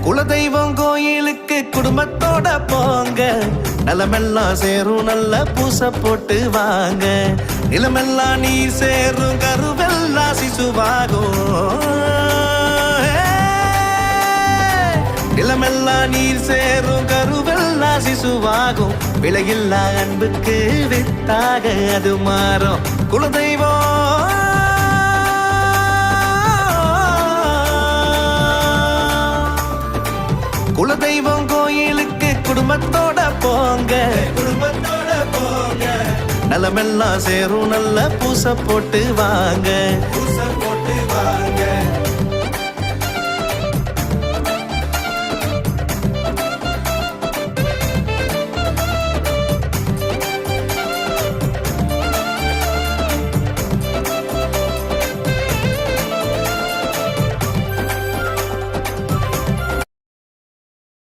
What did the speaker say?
குலதெய்வம் கோயிலுக்கு குடும்பத்தோட போங்க, நலமெல்லாம் சேரும் நல்ல பூச போட்டு வாங்க. நிலமெல்லாம் நீர் சேரும் கருவெல்லாம் சிசுவாகும். நிலமெல்லாம் நீர் சேரும் கருவெல்லாம் சிசுவாகும். விலையில்லா அன்புக்கு வித்தாக அது மாறும். குலதெய்வம் குலதெய்வம் கோயிலுக்கு குடும்பத்தோட போங்க, குடும்பத்தோட போங்க. நலமெல்லாம் சேரும் நல்ல பூச போட்டு வாங்க, பூச போட்டு வாங்க.